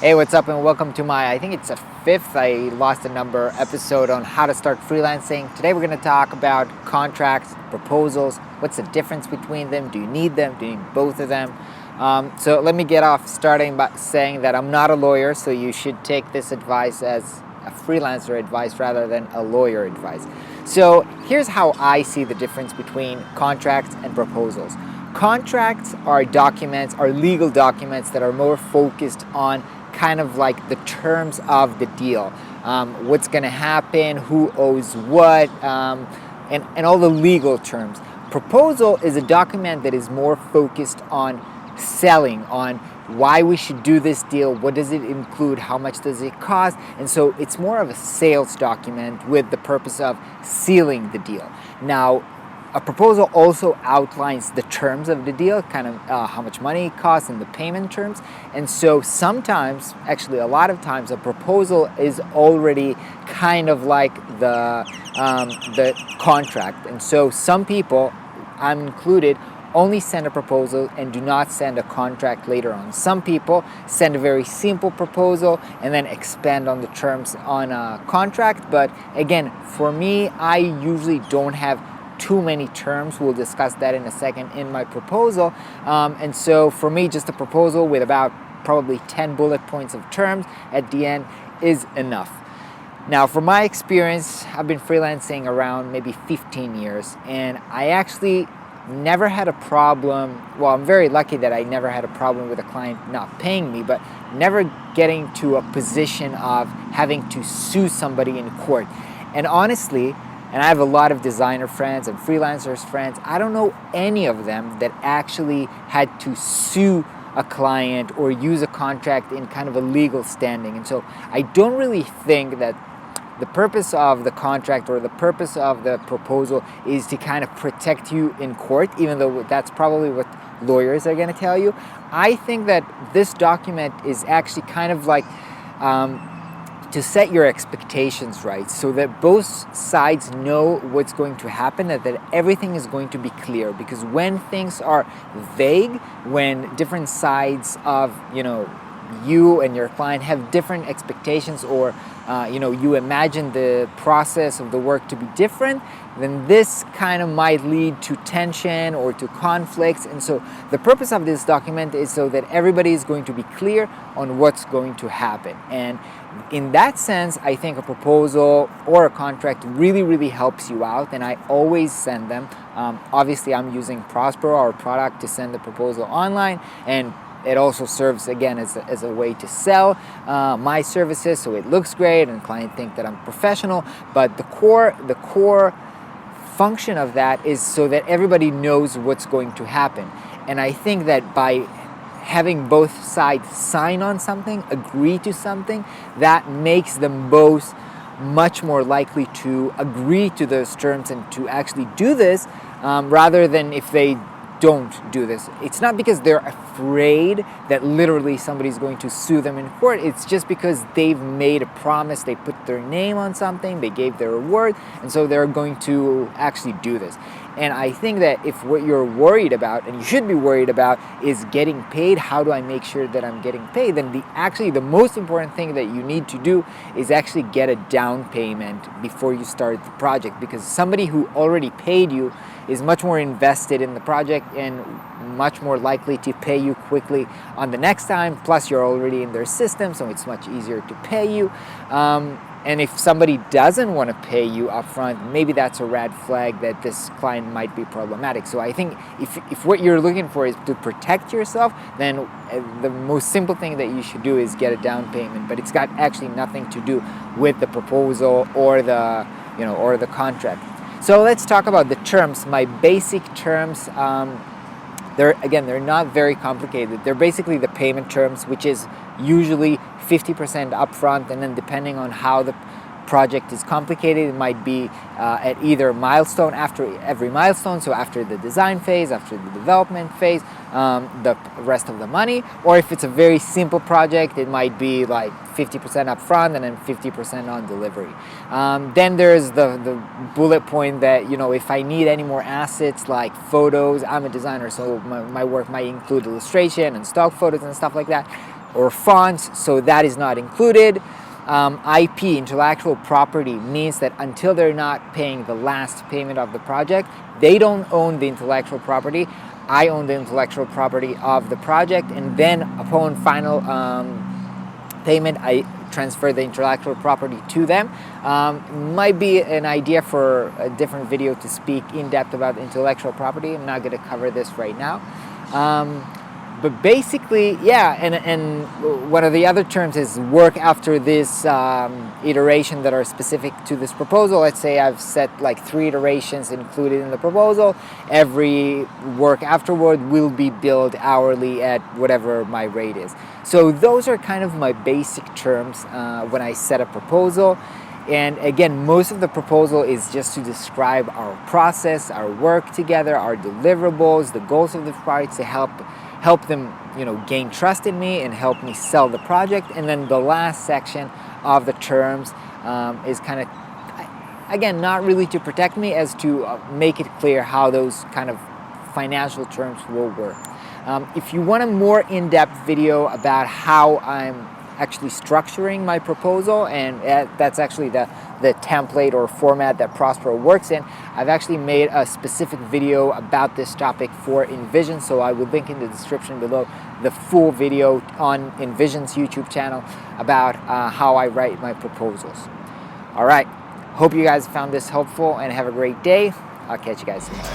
Hey, what's up, and welcome to my, I think it's a fifth, I lost the number, episode on how to start freelancing. Today we're going to talk about contracts, proposals, what's the difference between them, do you need them, do you need both of them? So let me get off starting by saying that I'm not a lawyer, so you should take this advice as a freelancer advice rather than a lawyer advice. So here's how I see the difference between contracts and proposals. Contracts are documents, are legal documents that are more focused on kind of like the terms of the deal. What's going to happen, who owes what, and all the legal terms. Proposal is a document that is more focused on selling, on why we should do this deal, what does it include, how much does it cost, and so it's more of a sales document with the purpose of sealing the deal. Now, a proposal also outlines the terms of the deal, kind of how much money it costs and the payment terms. And so sometimes, actually a lot of times, a proposal is already kind of like the contract. And so some people, I'm included, only send a proposal and do not send a contract later on. Some people send a very simple proposal and then expand on the terms on a contract. But again, for me, I usually don't have too many terms. We'll discuss that in a second in my proposal. And so for me, just a proposal with about probably 10 bullet points of terms at the end is enough. Now, from my experience, I've been freelancing around maybe 15 years, and I actually never had a problem. Well, I'm very lucky that I never had a problem with a client not paying me, but never getting to a position of having to sue somebody in court. And honestly, and I have a lot of designer friends and freelancers friends, I don't know any of them that actually had to sue a client or use a contract in kind of a legal standing. And so I don't really think that the purpose of the contract or the purpose of the proposal is to kind of protect you in court, even though that's probably what lawyers are going to tell you. I think that this document is actually kind of like to set your expectations right, so that both sides know what's going to happen and that everything is going to be clear. Because when things are vague, when different sides of you and your client have different expectations, or you imagine the process of the work to be different, then this kind of might lead to tension or to conflicts. And so the purpose of this document is so that everybody is going to be clear on what's going to happen. And in that sense, I think a proposal or a contract really, really helps you out, and I always send them. Obviously, I'm using Prospero, our product, to send the proposal online, and it also serves, again, as a way to sell my services, so it looks great and clients think that I'm professional. But the core function of that is so that everybody knows what's going to happen. And I think that by having both sides sign on something, agree to something, that makes them both much more likely to agree to those terms and to actually do this, rather than if they don't do this. It's not because they're afraid that literally somebody's going to sue them in court. It's just because they've made a promise, they put their name on something, they gave their word, and so they're going to actually do this. And I think that if what you're worried about, and you should be worried about, is getting paid, how do I make sure that I'm getting paid, then the most important thing that you need to do is actually get a down payment before you start the project, because somebody who already paid you is much more invested in the project and much more likely to pay you quickly on the next time. Plus, you're already in their system, so it's much easier to pay you. And if somebody doesn't want to pay you upfront, maybe that's a red flag that this client might be problematic. So I think if what you're looking for is to protect yourself, then the most simple thing that you should do is get a down payment. But it's got actually nothing to do with the proposal or the contract. So let's talk about the terms. My basic terms, they're not very complicated. They're basically the payment terms, which is usually 50% upfront, and then depending on how the project is complicated, it might be at either milestone, after every milestone, so after the design phase, after the development phase, the rest of the money. Or if it's a very simple project, it might be like 50% upfront and then 50% on delivery. Then there's the bullet point that, if I need any more assets like photos, I'm a designer, so my work might include illustration and stock photos and stuff like that. or fonts, so that is not included. IP, intellectual property, means that until they're not paying the last payment of the project, they don't own the intellectual property. I own the intellectual property of the project, and then upon final payment, I transfer the intellectual property to them. Might be an idea for a different video to speak in depth about intellectual property. I'm not going to cover this right now. But basically, yeah, and one of the other terms is work after this iteration that are specific to this proposal. Let's say I've set like 3 iterations included in the proposal. Every work afterward will be billed hourly at whatever my rate is. So those are kind of my basic terms when I set a proposal. And again, most of the proposal is just to describe our process, our work together, our deliverables, the goals of the project, to help them, gain trust in me and help me sell the project. And then the last section of the terms is kind of, again, not really to protect me, as to make it clear how those kind of financial terms will work. If you want a more in-depth video about how I'm actually structuring my proposal, and that's actually the template or format that Prospero works in, I've actually made a specific video about this topic for InVision, so I will link in the description below the full video on InVision's YouTube channel about how I write my proposals. All right, hope you guys found this helpful and have a great day. I'll catch you guys tomorrow.